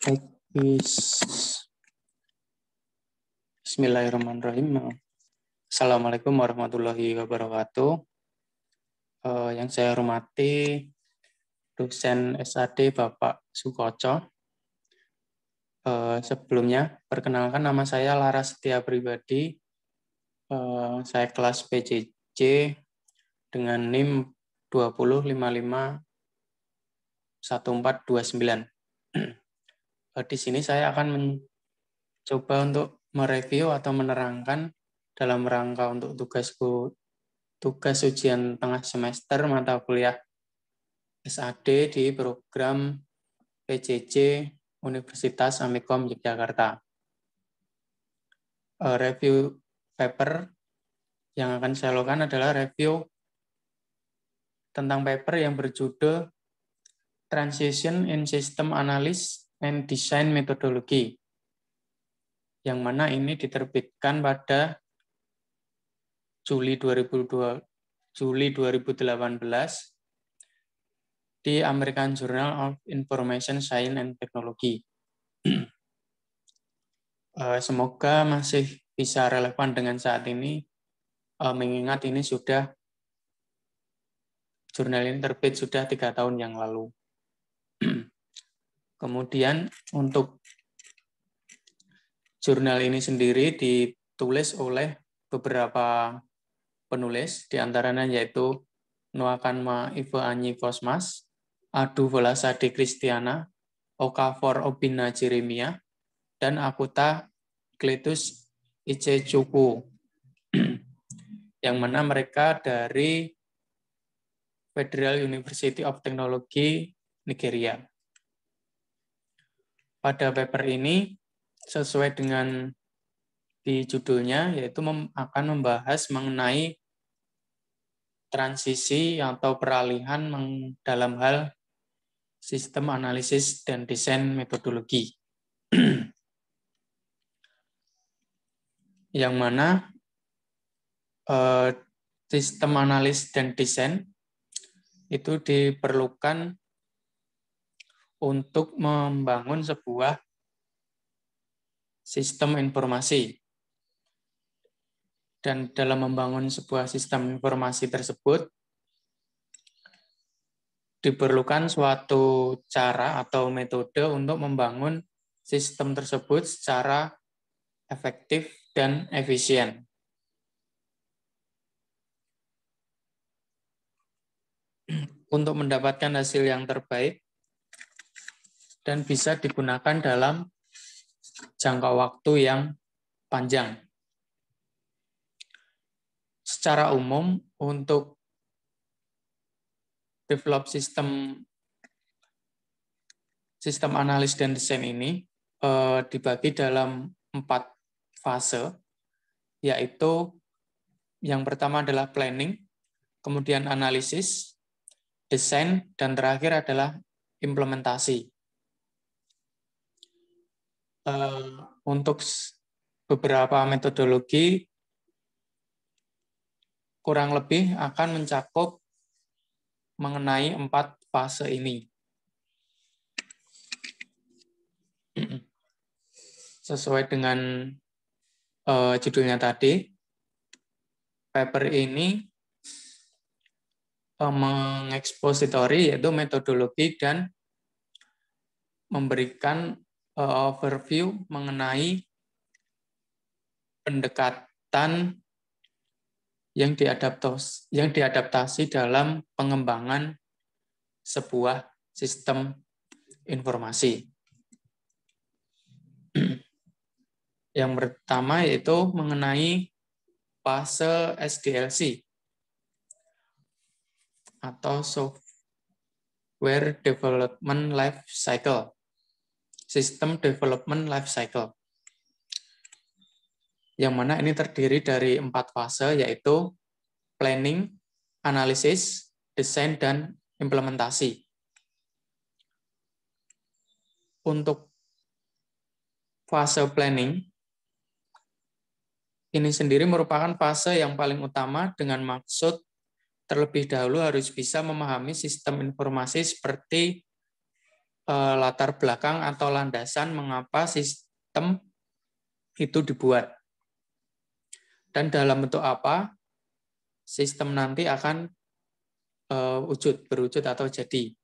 Baik, Bismillahirrahmanirrahim. Assalamualaikum warahmatullahi wabarakatuh. Yang saya hormati dosen SAD Bapak Sukoco. Sebelumnya, perkenalkan nama saya Lara Setia Pribadi. Saya kelas PJJ dengan NIM 20551429. Di sini saya akan mencoba untuk mereview atau menerangkan dalam rangka untuk tugas ujian tengah semester mata kuliah SAD di program PJJ Universitas Amikom Yogyakarta. Review paper yang akan saya lakukan adalah review tentang paper yang berjudul Transition in System Analysis and Design Methodology, yang mana ini diterbitkan pada Juli 2018 di American Journal of Information Science and Technology. Semoga masih bisa relevan dengan saat ini, mengingat ini jurnal ini terbit sudah 3 tahun yang lalu. Kemudian untuk jurnal ini sendiri ditulis oleh beberapa penulis, diantaranya yaitu Noakanma Ive Anyi Kosmas, Adu Volasade Kristiana, Okafor Obina Jeremia, dan Akuta Kletus Icecuku, yang mana mereka dari Federal University of Technology Nigeria. Pada paper ini, sesuai dengan di judulnya, yaitu akan membahas mengenai transisi atau peralihan dalam hal sistem analisis dan desain metodologi. Yang mana sistem analis dan desain itu diperlukan untuk membangun sebuah sistem informasi. Dan dalam membangun sebuah sistem informasi tersebut, diperlukan suatu cara atau metode untuk membangun sistem tersebut secara efektif dan efisien. Untuk mendapatkan hasil yang terbaik dan bisa digunakan dalam jangka waktu yang panjang. Secara umum, untuk develop sistem analis dan desain ini dibagi dalam 4 fase, yaitu yang pertama adalah planning, kemudian analisis, desain, dan terakhir adalah implementasi. Untuk beberapa metodologi kurang lebih akan mencakup mengenai 4 fase ini. Sesuai dengan judulnya tadi, paper ini mengekspositori yaitu metodologi dan memberikan overview mengenai pendekatan yang diadaptasi dalam pengembangan sebuah sistem informasi. Yang pertama yaitu mengenai fase SDLC atau Software Development Life Cycle, System Development Life Cycle, yang mana ini terdiri dari 4 fase, yaitu planning, analisis, desain, dan implementasi. Untuk fase planning, ini sendiri merupakan fase yang paling utama dengan maksud terlebih dahulu harus bisa memahami sistem informasi seperti latar belakang atau landasan mengapa sistem itu dibuat. Dan dalam bentuk apa sistem nanti akan berwujud atau jadi.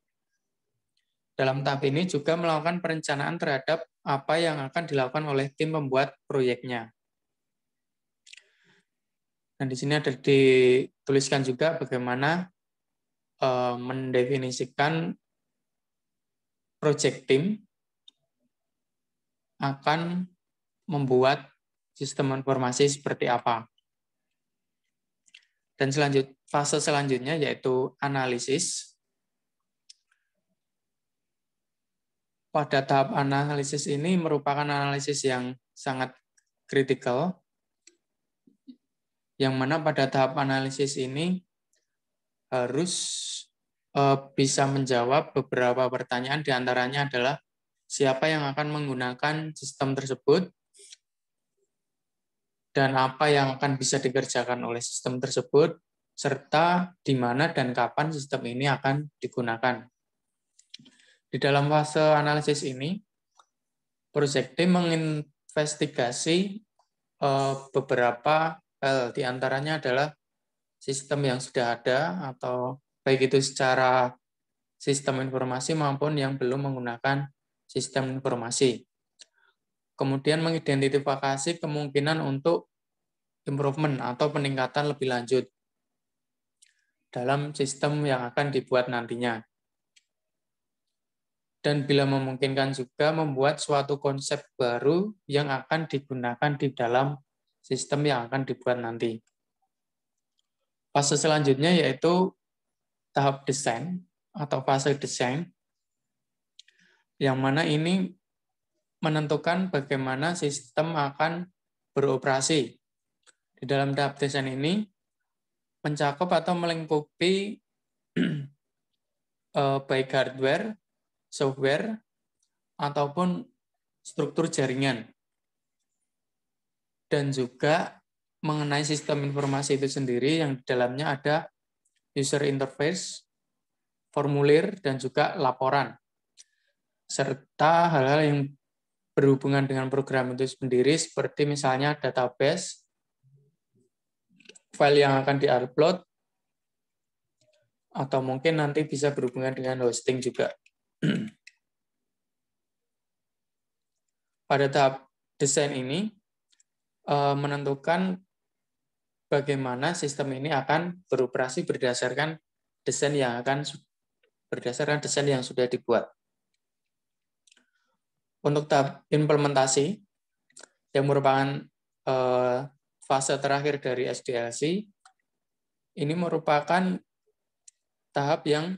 Dalam tahap ini juga melakukan perencanaan terhadap apa yang akan dilakukan oleh tim pembuat proyeknya. Dan di sini ada dituliskan juga bagaimana mendefinisikan project team akan membuat sistem informasi seperti apa. Dan fase selanjutnya yaitu analisis. Pada tahap analisis ini merupakan analisis yang sangat kritikal, yang mana pada tahap analisis ini harus bisa menjawab beberapa pertanyaan, diantaranya adalah siapa yang akan menggunakan sistem tersebut, dan apa yang akan bisa dikerjakan oleh sistem tersebut, serta di mana dan kapan sistem ini akan digunakan. Di dalam fase analisis ini, project team menginvestigasi beberapa hal, diantaranya adalah sistem yang sudah ada, atau baik itu secara sistem informasi maupun yang belum menggunakan sistem informasi. Kemudian mengidentifikasi kemungkinan untuk improvement atau peningkatan lebih lanjut dalam sistem yang akan dibuat nantinya. Dan bila memungkinkan juga membuat suatu konsep baru yang akan digunakan di dalam sistem yang akan dibuat nanti. Fase selanjutnya yaitu tahap desain atau fase desain, yang mana ini menentukan bagaimana sistem akan beroperasi. Di dalam tahap desain ini mencakup atau melingkupi baik hardware, software, ataupun struktur jaringan. Dan juga mengenai sistem informasi itu sendiri yang di dalamnya ada user interface, formulir, dan juga laporan. Serta hal-hal yang berhubungan dengan program itu sendiri seperti misalnya database, file yang akan di-upload, atau mungkin nanti bisa berhubungan dengan hosting juga. Pada tahap desain ini menentukan bagaimana sistem ini akan beroperasi berdasarkan desain yang sudah dibuat. Untuk tahap implementasi yang merupakan fase terakhir dari SDLC, ini merupakan tahap yang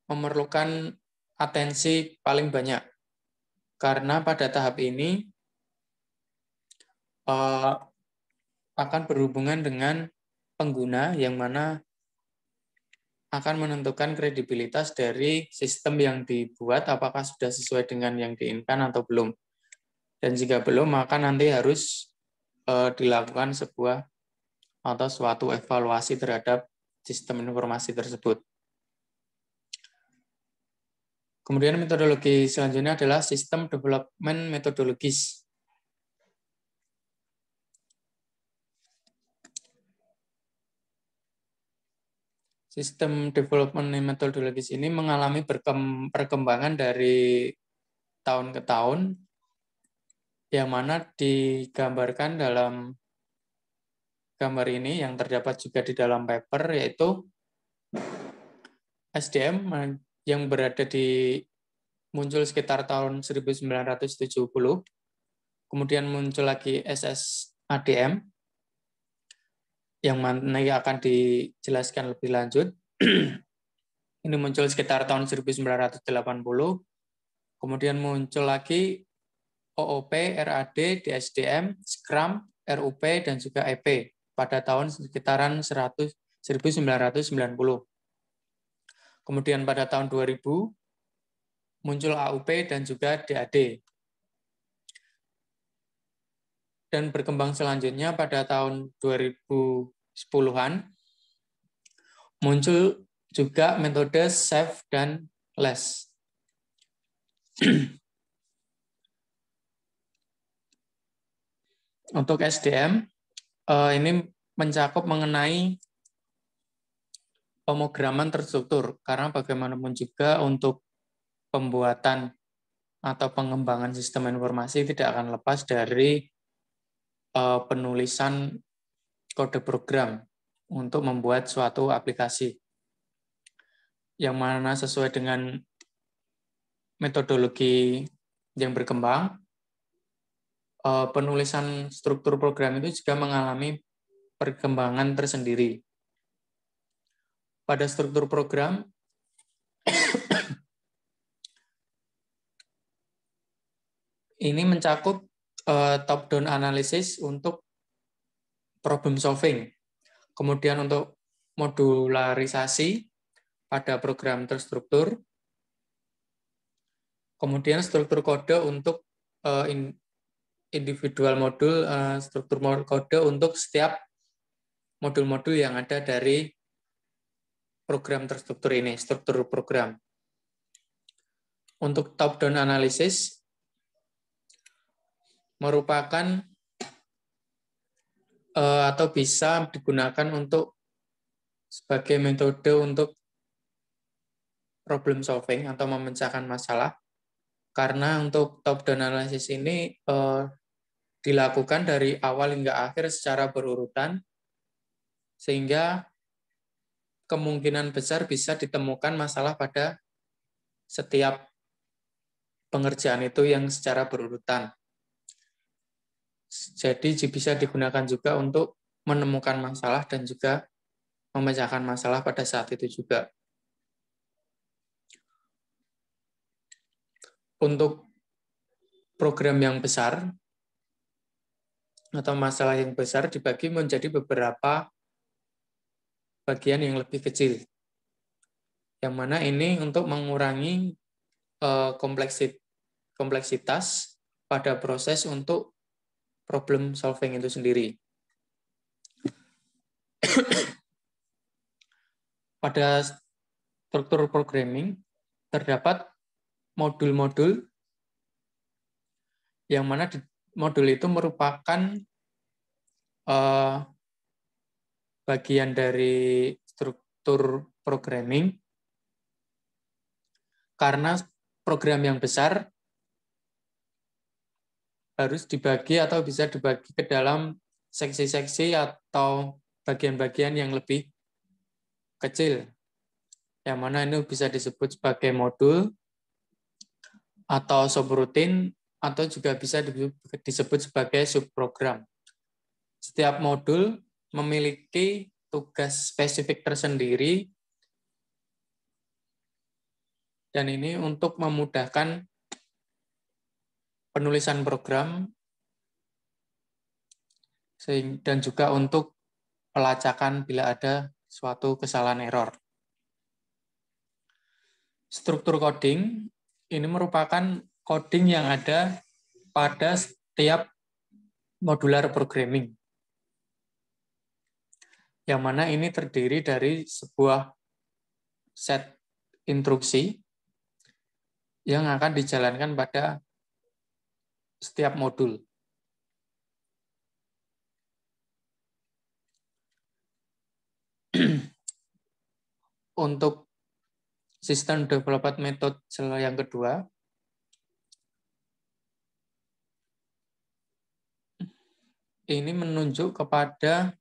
memerlukan atensi paling banyak. Karena pada tahap ini akan berhubungan dengan pengguna yang mana akan menentukan kredibilitas dari sistem yang dibuat, apakah sudah sesuai dengan yang diinginkan atau belum. Dan jika belum, maka nanti harus dilakukan sebuah atau suatu evaluasi terhadap sistem informasi tersebut. Kemudian metodologi selanjutnya adalah sistem development methodologies. Sistem development methodologies ini mengalami perkembangan dari tahun ke tahun, yang mana digambarkan dalam gambar ini yang terdapat juga di dalam paper, yaitu SDM yang muncul sekitar tahun 1970, kemudian muncul lagi SSADM, yang mana akan dijelaskan lebih lanjut. Ini muncul sekitar tahun 1980, kemudian muncul lagi OOP, RAD, DSDM, Scrum, RUP, dan juga EP pada tahun sekitaran 1990. Kemudian pada tahun 2000 muncul AUP dan juga DAD. Dan berkembang selanjutnya pada tahun 2010-an muncul juga metode SAFe dan LESS. Untuk SDM, ini mencakup mengenai pemrograman terstruktur, karena bagaimanapun juga untuk pembuatan atau pengembangan sistem informasi tidak akan lepas dari penulisan kode program untuk membuat suatu aplikasi, yang mana sesuai dengan metodologi yang berkembang, penulisan struktur program itu juga mengalami perkembangan tersendiri. Pada struktur program, ini mencakup top-down analysis untuk problem solving. Kemudian untuk modularisasi pada program terstruktur. Kemudian struktur kode untuk individual modul, struktur kode untuk setiap modul-modul yang ada dari program terstruktur ini, struktur program. Untuk top-down analysis merupakan atau bisa digunakan untuk sebagai metode untuk problem solving atau memecahkan masalah, karena untuk top-down analysis ini dilakukan dari awal hingga akhir secara berurutan, sehingga kemungkinan besar bisa ditemukan masalah pada setiap pengerjaan itu yang secara berurutan. Jadi bisa digunakan juga untuk menemukan masalah dan juga memecahkan masalah pada saat itu juga. Untuk program yang besar atau masalah yang besar dibagi menjadi beberapa bagian yang lebih kecil. Yang mana ini untuk mengurangi kompleksitas pada proses untuk problem solving itu sendiri. Pada struktur programming terdapat modul-modul yang mana modul itu merupakan bagian dari struktur programming, karena program yang besar harus dibagi atau bisa dibagi ke dalam seksi-seksi atau bagian-bagian yang lebih kecil, yang mana ini bisa disebut sebagai modul atau subroutine atau juga bisa disebut sebagai subprogram. Setiap modul memiliki tugas spesifik tersendiri, dan ini untuk memudahkan penulisan program dan juga untuk pelacakan bila ada suatu kesalahan error. Struktur coding ini merupakan coding yang ada pada setiap modular programming, yang mana ini terdiri dari sebuah set instruksi yang akan dijalankan pada setiap modul. Untuk sistem development method yang kedua, ini menunjuk kepada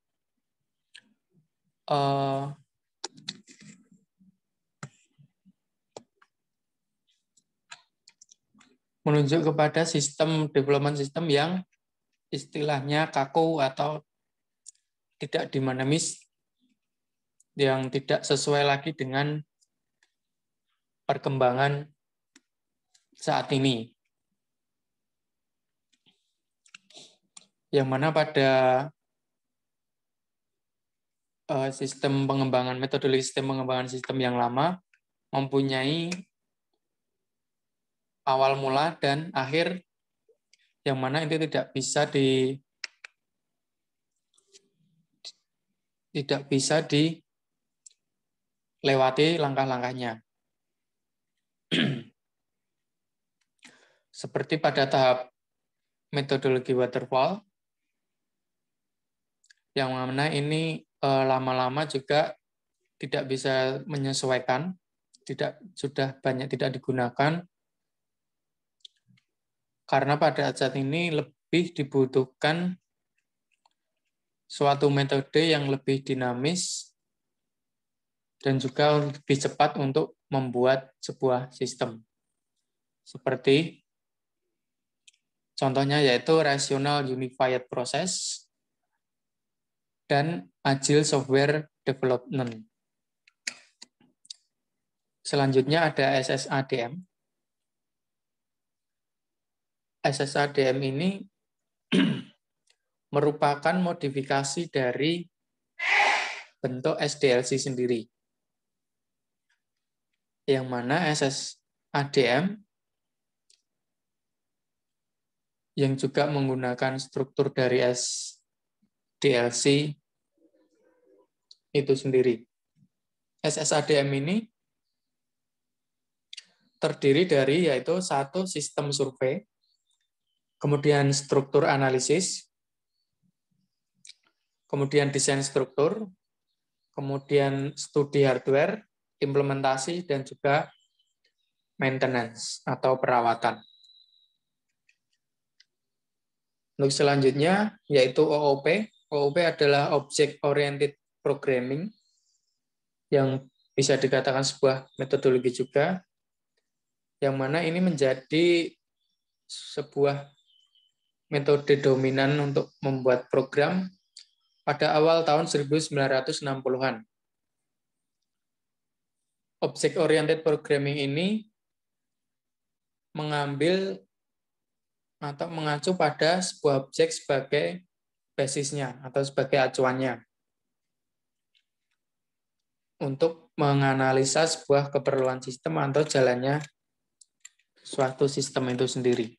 sistem development system yang istilahnya kaku atau tidak dinamis, yang tidak sesuai lagi dengan perkembangan saat ini. Yang mana pada sistem pengembangan metodologi sistem pengembangan sistem yang lama mempunyai awal mula dan akhir, yang mana itu tidak bisa dilewati langkah-langkahnya. Seperti pada tahap metodologi waterfall, yang mana ini lama-lama juga tidak bisa menyesuaikan, sudah banyak tidak digunakan, karena pada saat ini lebih dibutuhkan suatu metode yang lebih dinamis dan juga lebih cepat untuk membuat sebuah sistem. Seperti contohnya yaitu Rational Unified Process dan Agile Software Development. Selanjutnya ada SSADM. SSADM ini merupakan modifikasi dari bentuk SDLC sendiri. Yang mana SSADM yang juga menggunakan struktur dari SDLC itu sendiri. SSADM ini terdiri dari yaitu satu sistem survei, kemudian struktur analisis, kemudian desain struktur, kemudian studi hardware, implementasi, dan juga maintenance atau perawatan. Untuk selanjutnya yaitu OOP. OOP adalah Object Oriented Programming yang bisa dikatakan sebuah metodologi juga, yang mana ini menjadi sebuah metode dominan untuk membuat program pada awal tahun 1960-an. Object Oriented Programming ini mengambil atau mengacu pada sebuah objek sebagai basisnya atau sebagai acuannya untuk menganalisa sebuah keperluan sistem atau jalannya suatu sistem itu sendiri.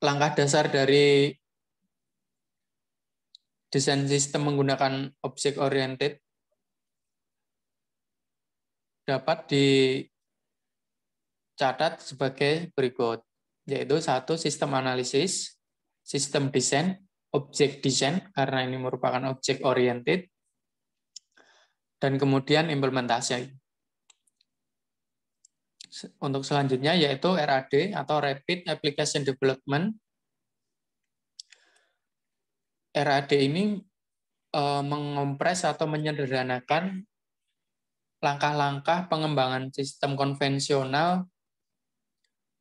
Langkah dasar dari desain sistem menggunakan object oriented dapat dicatat sebagai berikut, yaitu satu sistem analisis, sistem desain, object design karena ini merupakan object oriented, dan kemudian implementasi. Untuk selanjutnya yaitu RAD atau Rapid Application Development. RAD ini mengompres atau menyederhanakan langkah-langkah pengembangan sistem konvensional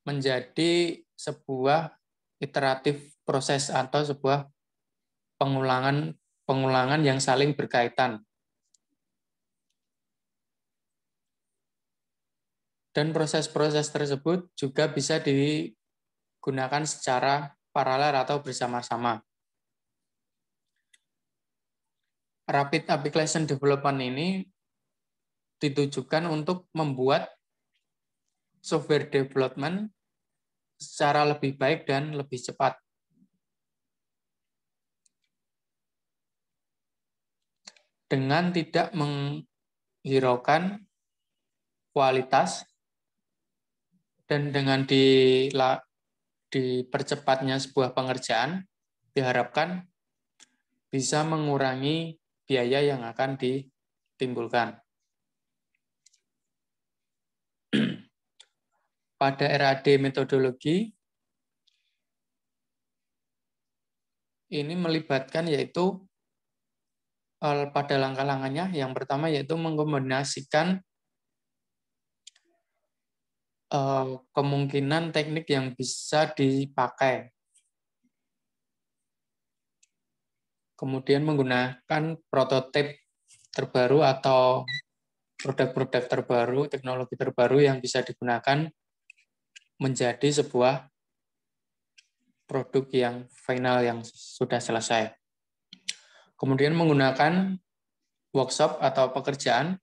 menjadi sebuah iteratif proses atau sebuah pengulangan yang saling berkaitan. Dan proses-proses tersebut juga bisa digunakan secara paralel atau bersama-sama. Rapid Application Development ini ditujukan untuk membuat software development secara lebih baik dan lebih cepat. Dengan tidak menghiraukan kualitas dan dengan dipercepatnya sebuah pengerjaan, diharapkan bisa mengurangi biaya yang akan ditimbulkan. Pada RAD metodologi, ini melibatkan yaitu pada langkah-langkahnya, yang pertama yaitu mengkombinasikan kemungkinan teknik yang bisa dipakai. Kemudian menggunakan prototipe terbaru atau produk-produk terbaru, teknologi terbaru yang bisa digunakan menjadi sebuah produk yang final yang sudah selesai. Kemudian menggunakan workshop atau pekerjaan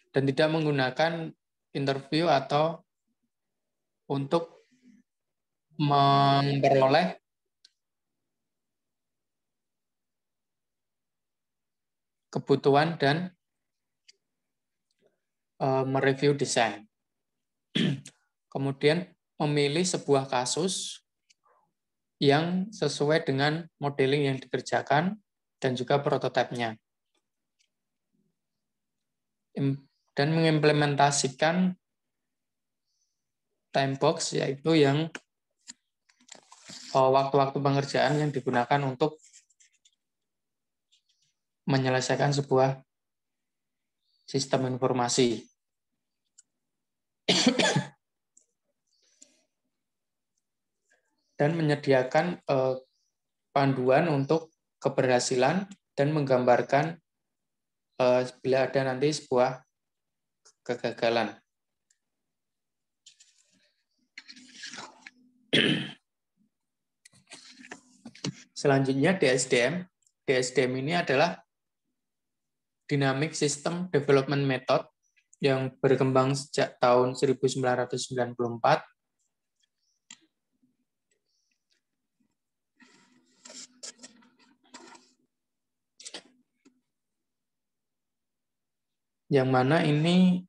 dan tidak menggunakan interview atau untuk memperoleh kebutuhan dan mereview desain. Kemudian memilih sebuah kasus yang sesuai dengan modeling yang dikerjakan dan juga prototipenya. Dan mengimplementasikan time box, yaitu yang waktu-waktu pengerjaan yang digunakan untuk menyelesaikan sebuah sistem informasi. Dan menyediakan panduan untuk keberhasilan dan menggambarkan bila ada nanti sebuah kegagalan. Selanjutnya DSDM. DSDM ini adalah Dynamic System Development Method yang berkembang sejak tahun 1994. Yang mana ini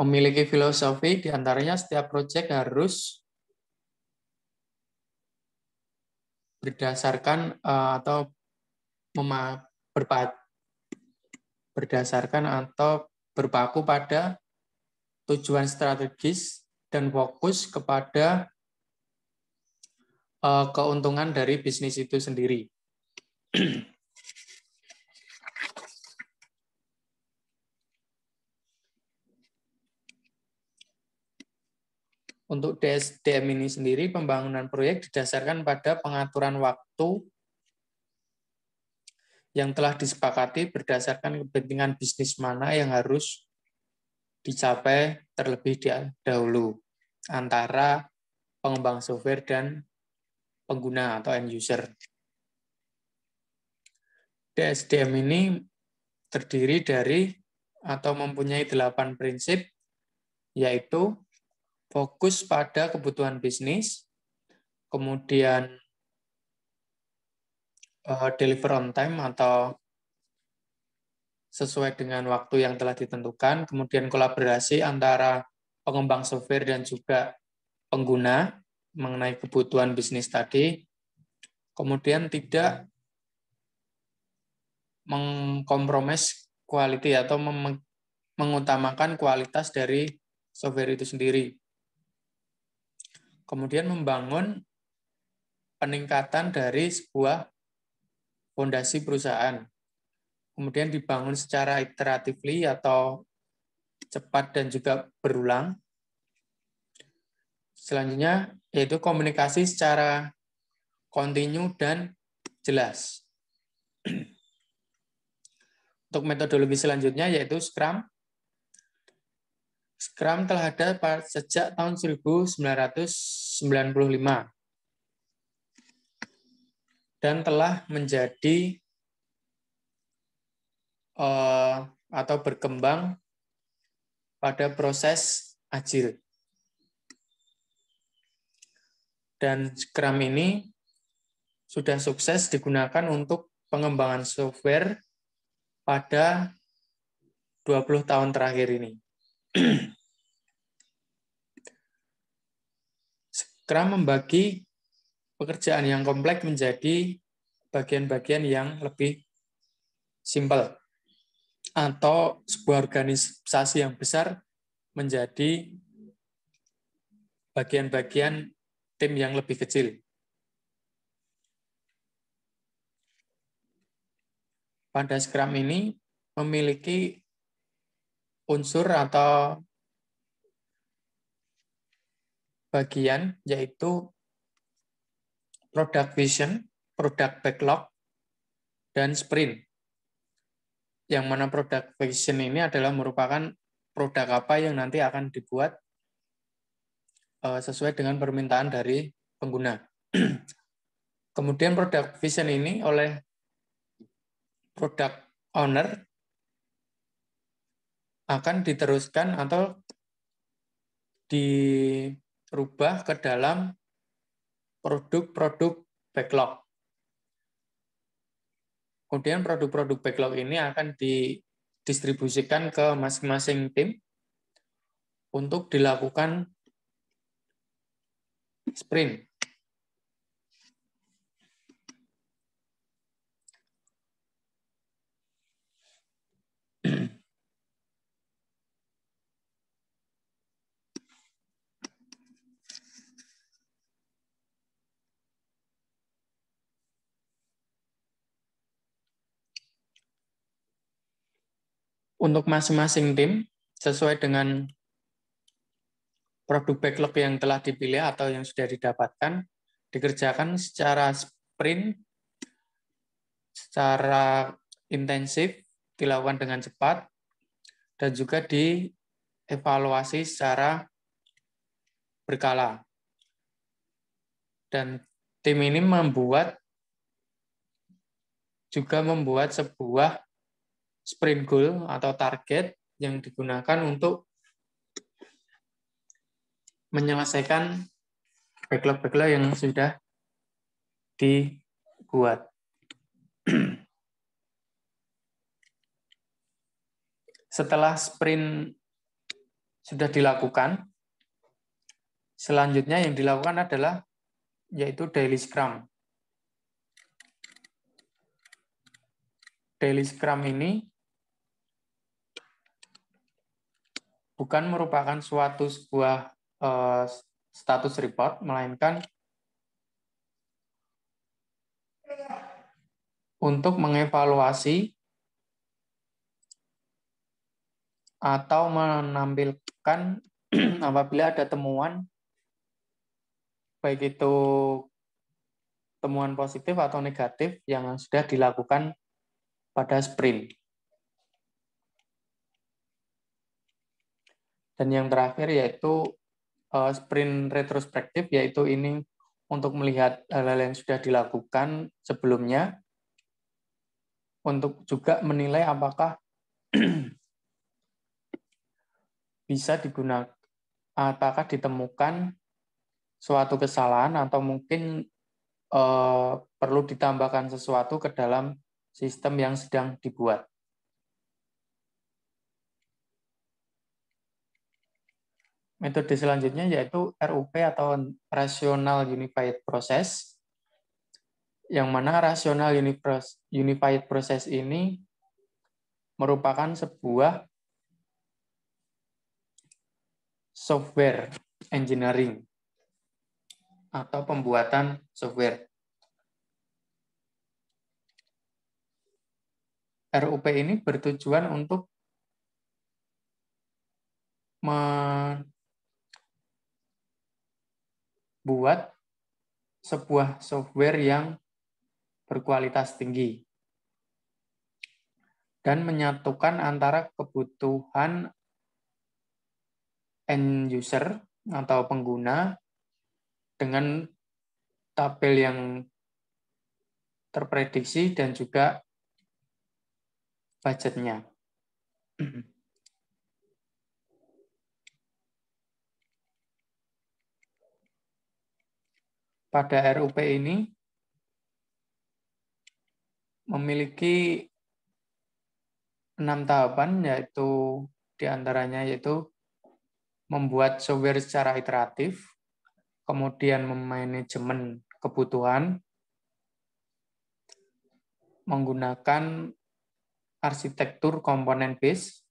memiliki filosofi, diantaranya setiap proyek harus berdasarkan atau berdasarkan atau berpaku pada tujuan strategis dan fokus kepada keuntungan dari bisnis itu sendiri. Untuk DSDM ini sendiri, pembangunan proyek didasarkan pada pengaturan waktu yang telah disepakati berdasarkan kepentingan bisnis mana yang harus dicapai terlebih dahulu antara pengembang software dan pengguna atau end user. DSDM ini terdiri dari atau mempunyai 8 prinsip, yaitu fokus pada kebutuhan bisnis, kemudian deliver on time atau sesuai dengan waktu yang telah ditentukan, kemudian kolaborasi antara pengembang software dan juga pengguna mengenai kebutuhan bisnis tadi, kemudian tidak mengkompromis quality atau mengutamakan kualitas dari software itu sendiri. Kemudian membangun peningkatan dari sebuah fondasi perusahaan. Kemudian dibangun secara iteratively atau cepat dan juga berulang. Selanjutnya yaitu komunikasi secara kontinu dan jelas. Untuk metodologi selanjutnya yaitu Scrum. Scrum telah ada sejak tahun 1995 dan telah menjadi atau berkembang pada proses agile. Dan Scrum ini sudah sukses digunakan untuk pengembangan software pada 20 tahun terakhir ini. Scrum membagi pekerjaan yang kompleks menjadi bagian-bagian yang lebih simpel, atau sebuah organisasi yang besar menjadi bagian-bagian tim yang lebih kecil. Pada Scrum ini memiliki unsur atau bagian yaitu product vision, product backlog, dan sprint. Yang mana product vision ini adalah merupakan produk apa yang nanti akan dibuat sesuai dengan permintaan dari pengguna. Kemudian product vision ini oleh product owner akan diteruskan atau dirubah ke dalam produk-produk backlog. Kemudian produk-produk backlog ini akan didistribusikan ke masing-masing tim untuk dilakukan sprint. Untuk masing-masing tim, sesuai dengan produk backlog yang telah dipilih atau yang sudah didapatkan, dikerjakan secara sprint, secara intensif, dilakukan dengan cepat, dan juga dievaluasi secara berkala. Dan tim ini juga membuat sebuah sprint goal atau target yang digunakan untuk menyelesaikan backlog-backlog yang sudah dibuat. Setelah sprint sudah dilakukan, selanjutnya yang dilakukan adalah yaitu daily scrum. Daily scrum ini bukan merupakan sebuah status report, melainkan untuk mengevaluasi atau menampilkan apabila ada temuan, baik itu temuan positif atau negatif yang sudah dilakukan pada sprint. Dan yang terakhir yaitu sprint retrospektif, yaitu ini untuk melihat hal-hal yang sudah dilakukan sebelumnya, untuk juga menilai apakah bisa digunakan, apakah ditemukan suatu kesalahan atau mungkin perlu ditambahkan sesuatu ke dalam sistem yang sedang dibuat. Metode selanjutnya yaitu RUP atau Rational Unified Process, yang mana Rational Unified Process ini merupakan sebuah software engineering atau pembuatan software. RUP ini bertujuan untuk membuat sebuah software yang berkualitas tinggi dan menyatukan antara kebutuhan end user atau pengguna dengan tabel yang terprediksi dan juga budgetnya. Pada RUP ini memiliki 6 tahapan, yaitu diantaranya yaitu membuat software secara iteratif, kemudian memanajemen kebutuhan, menggunakan arsitektur komponen base,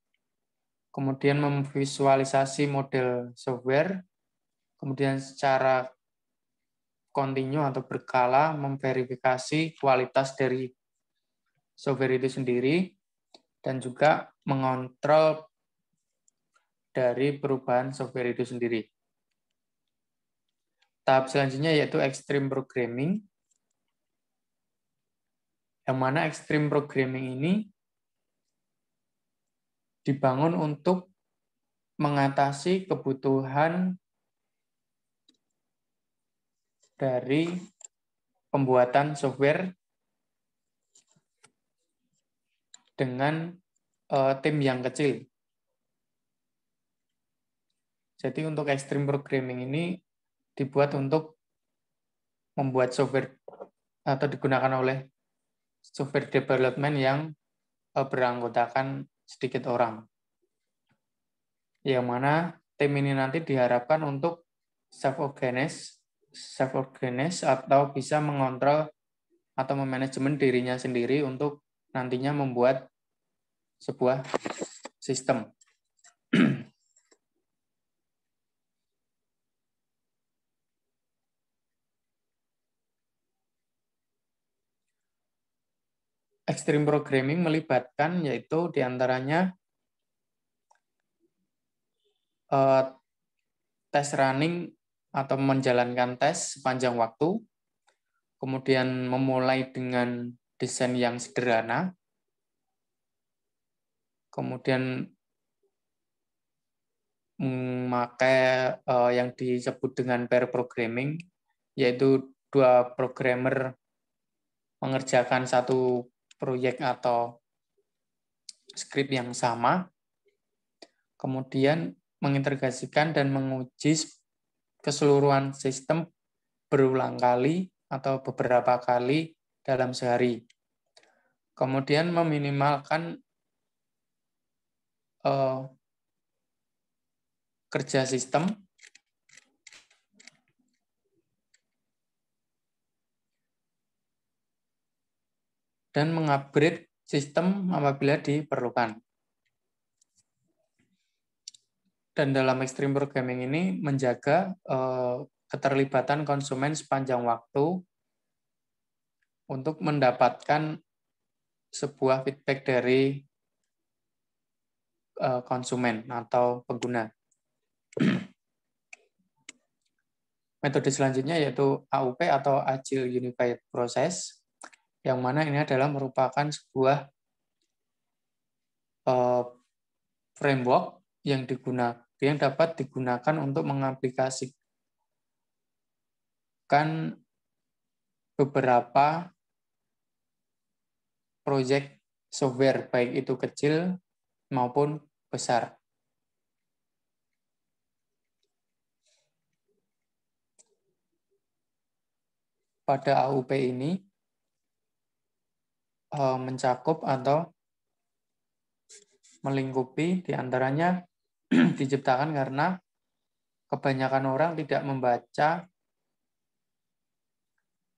kemudian memvisualisasi model software, kemudian secara kontinu atau berkala memverifikasi kualitas dari software itu sendiri, dan juga mengontrol dari perubahan software itu sendiri. Tahap selanjutnya yaitu extreme programming, yang mana extreme programming ini dibangun untuk mengatasi kebutuhan dari pembuatan software dengan tim yang kecil. Jadi untuk extreme programming ini dibuat untuk membuat software atau digunakan oleh software development yang beranggotakan sedikit orang. Yang mana tim ini nanti diharapkan untuk self-organize atau bisa mengontrol atau memanajemen dirinya sendiri untuk nantinya membuat sebuah sistem. Extreme programming melibatkan yaitu diantaranya tes running atau menjalankan tes sepanjang waktu, kemudian memulai dengan desain yang sederhana, kemudian memakai yang disebut dengan pair programming, yaitu dua programmer mengerjakan satu proyek atau skrip yang sama, kemudian mengintegrasikan dan menguji keseluruhan sistem berulang kali atau beberapa kali dalam sehari. Kemudian meminimalkan kerja sistem dan mengupgrade sistem apabila diperlukan. Dan dalam extreme programming ini menjaga keterlibatan konsumen sepanjang waktu untuk mendapatkan sebuah feedback dari konsumen atau pengguna. Metode selanjutnya yaitu AUP atau Agile Unified Process, yang mana ini adalah merupakan sebuah framework yang dapat digunakan untuk mengaplikasikan beberapa proyek software, baik itu kecil maupun besar. Pada AUP ini mencakup atau melingkupi diantaranya diciptakan karena kebanyakan orang tidak membaca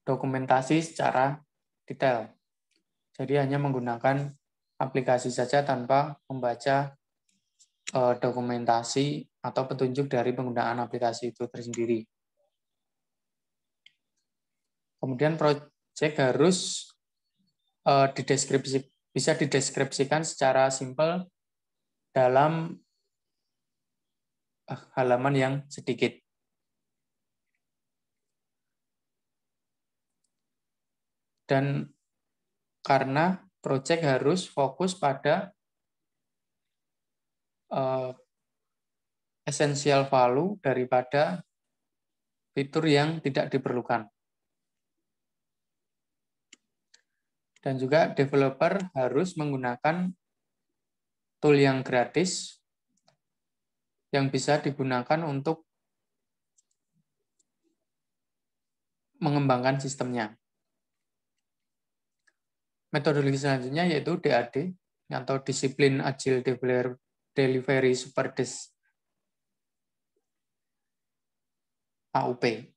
dokumentasi secara detail. Jadi hanya menggunakan aplikasi saja tanpa membaca dokumentasi atau petunjuk dari penggunaan aplikasi itu tersendiri. Kemudian proyek harus bisa dideskripsikan secara simpel dalam halaman yang sedikit. Dan karena proyek harus fokus pada essential value daripada fitur yang tidak diperlukan. Dan juga developer harus menggunakan tool yang gratis yang bisa digunakan untuk mengembangkan sistemnya. Metodologi selanjutnya yaitu DAD atau Disiplin Agile Delivery Superdesk AUP.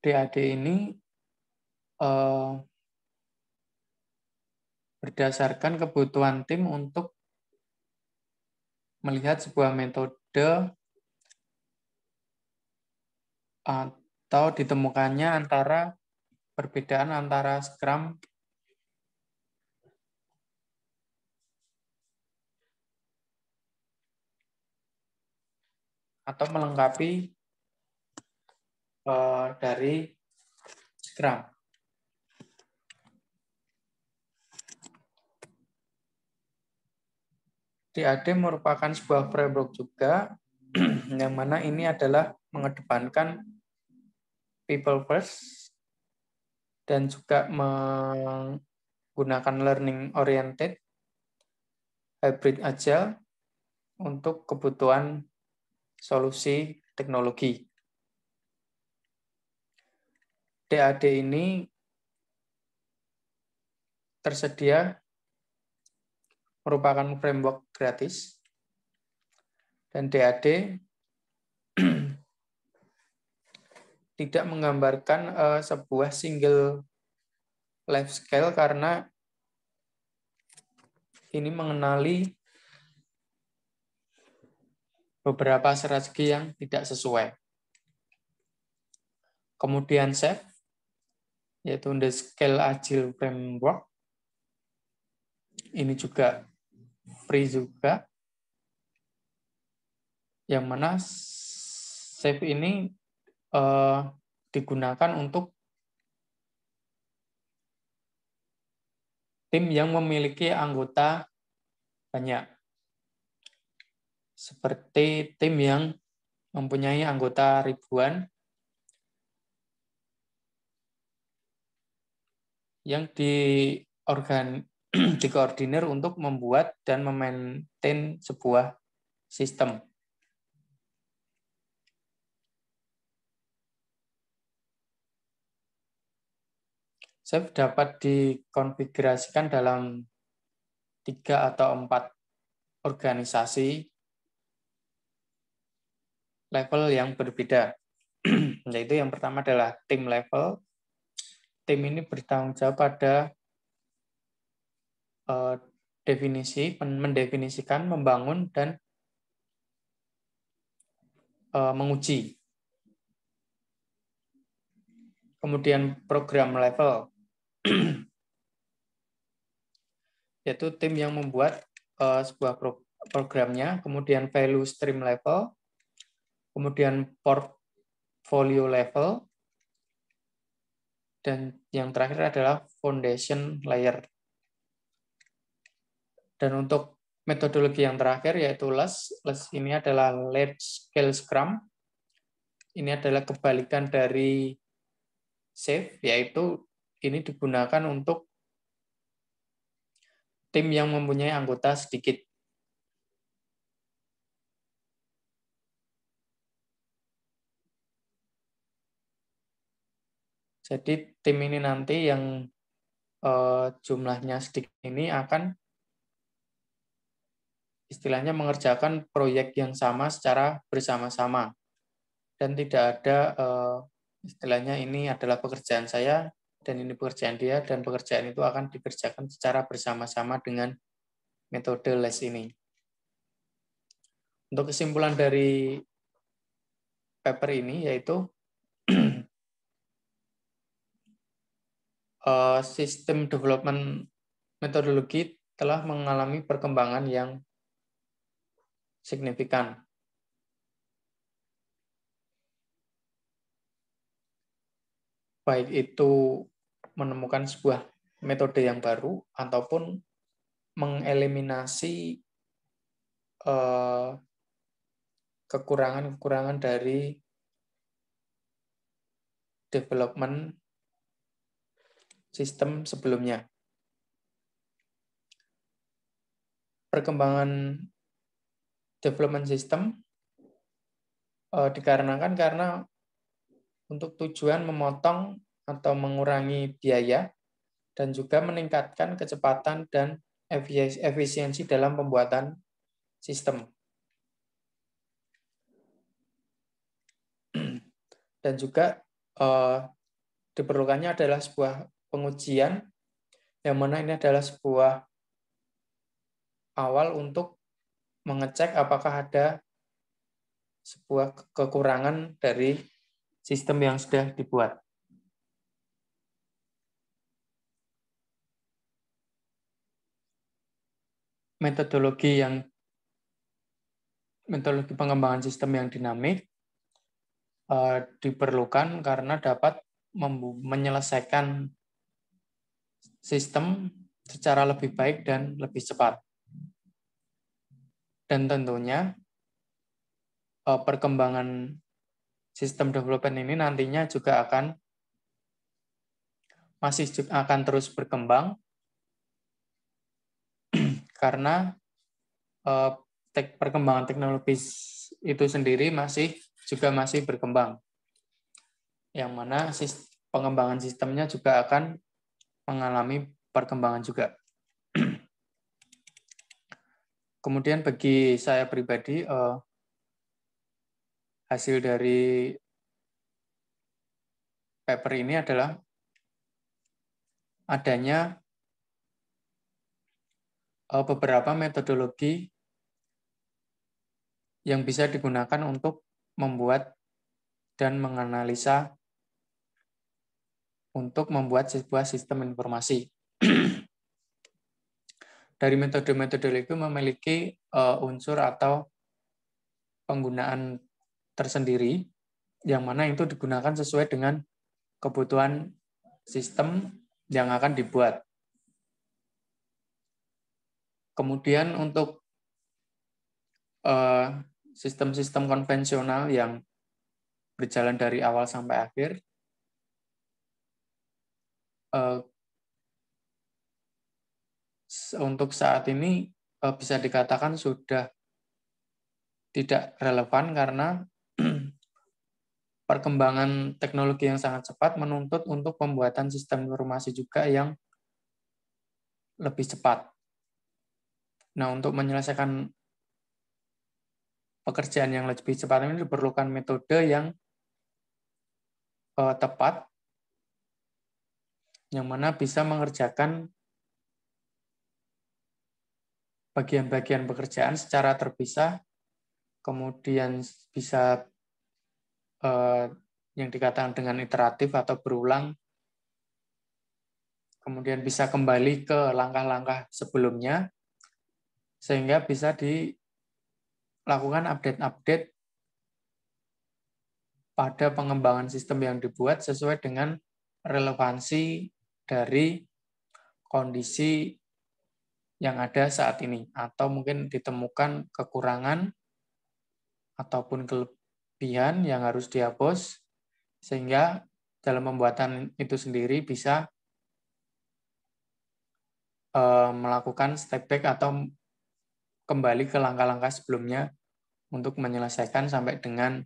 DAD ini berdasarkan kebutuhan tim untuk melihat sebuah metode atau ditemukannya perbedaan antara Scrum atau melengkapi dari Scrum. DAD merupakan sebuah framework juga, yang mana ini adalah mengedepankan people first, dan juga menggunakan learning oriented, hybrid agile untuk kebutuhan solusi teknologi. DAD ini tersedia merupakan framework gratis, dan DAD tidak menggambarkan sebuah single life scale karena ini mengenali beberapa strategi yang tidak sesuai. Kemudian SAFe, yaitu The Scale Agile Framework. Ini juga free juga. Yang mana SAFe ini digunakan untuk tim yang memiliki anggota banyak. Seperti tim yang mempunyai anggota ribuan yang dikoordinir untuk membuat dan memaintain sebuah sistem. SAFe dapat dikonfigurasikan dalam 3 atau 4 organisasi level yang berbeda. Yaitu yang pertama adalah tim level. Tim ini bertanggung jawab pada mendefinisikan, membangun, dan menguji. Kemudian program level, yaitu tim yang membuat sebuah programnya. Kemudian value stream level, kemudian portfolio level, dan yang terakhir adalah foundation layer. Dan untuk metodologi yang terakhir yaitu LESS. LESS ini adalah Large Scale Scrum. Ini adalah kebalikan dari SAFe, yaitu ini digunakan untuk tim yang mempunyai anggota sedikit. Jadi tim ini nanti yang jumlahnya sedikit ini akan istilahnya mengerjakan proyek yang sama secara bersama-sama. Dan tidak ada istilahnya ini adalah pekerjaan saya dan ini pekerjaan dia, dan pekerjaan itu akan dikerjakan secara bersama-sama dengan metode LESS ini. Untuk kesimpulan dari paper ini yaitu sistem development metodologi telah mengalami perkembangan yang signifikan. Baik itu menemukan sebuah metode yang baru ataupun mengeliminasi kekurangan-kekurangan dari development sistem sebelumnya. Perkembangan development system dikarenakan karena untuk tujuan memotong atau mengurangi biaya dan juga meningkatkan kecepatan dan efisiensi dalam pembuatan sistem. Dan juga diperlukannya adalah sebuah pengujian yang mana ini adalah sebuah awal untuk mengecek apakah ada sebuah kekurangan dari sistem yang sudah dibuat. Metodologi pengembangan sistem yang dinamik diperlukan karena dapat menyelesaikan sistem secara lebih baik dan lebih cepat. Dan tentunya perkembangan sistem development ini nantinya juga masih akan terus berkembang karena perkembangan teknologi itu sendiri masih berkembang, yang mana pengembangan sistemnya juga akan mengalami perkembangan juga. Kemudian bagi saya pribadi, hasil dari paper ini adalah adanya beberapa metodologi yang bisa digunakan untuk membuat dan menganalisa untuk membuat sebuah sistem informasi. Dari metode-metode itu memiliki unsur atau penggunaan tersendiri, yang mana itu digunakan sesuai dengan kebutuhan sistem yang akan dibuat. Kemudian untuk sistem-sistem konvensional yang berjalan dari awal sampai akhir, untuk saat ini bisa dikatakan sudah tidak relevan karena perkembangan teknologi yang sangat cepat menuntut untuk pembuatan sistem informasi juga yang lebih cepat. Nah, untuk menyelesaikan pekerjaan yang lebih cepat ini diperlukan metode yang tepat, yang mana bisa mengerjakan bagian-bagian pekerjaan secara terpisah, kemudian bisa yang dikatakan dengan iteratif atau berulang, kemudian bisa kembali ke langkah-langkah sebelumnya, sehingga bisa dilakukan update-update pada pengembangan sistem yang dibuat sesuai dengan relevansi dari kondisi yang ada saat ini, atau mungkin ditemukan kekurangan ataupun kelebihan yang harus dihapus, sehingga dalam pembuatan itu sendiri bisa melakukan step back atau kembali ke langkah-langkah sebelumnya untuk menyelesaikan sampai dengan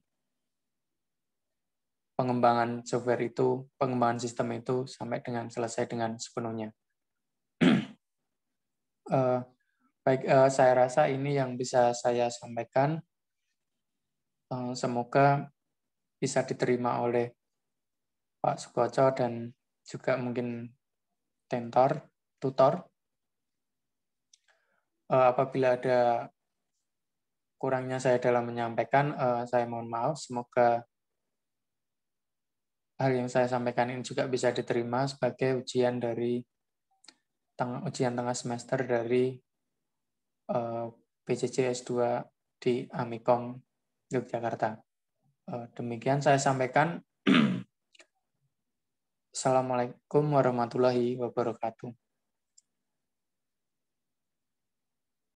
pengembangan software itu, pengembangan sistem itu sampai dengan selesai dengan sepenuhnya. Baik, saya rasa ini yang bisa saya sampaikan. Semoga bisa diterima oleh Pak Sukoco dan juga mungkin tutor. Apabila ada kurangnya saya dalam menyampaikan, saya mohon maaf. Semoga hal yang saya sampaikan ini juga bisa diterima sebagai ujian tengah semester dari PJJ S2 di Amikom Yogyakarta. Demikian saya sampaikan. Assalamualaikum warahmatullahi wabarakatuh.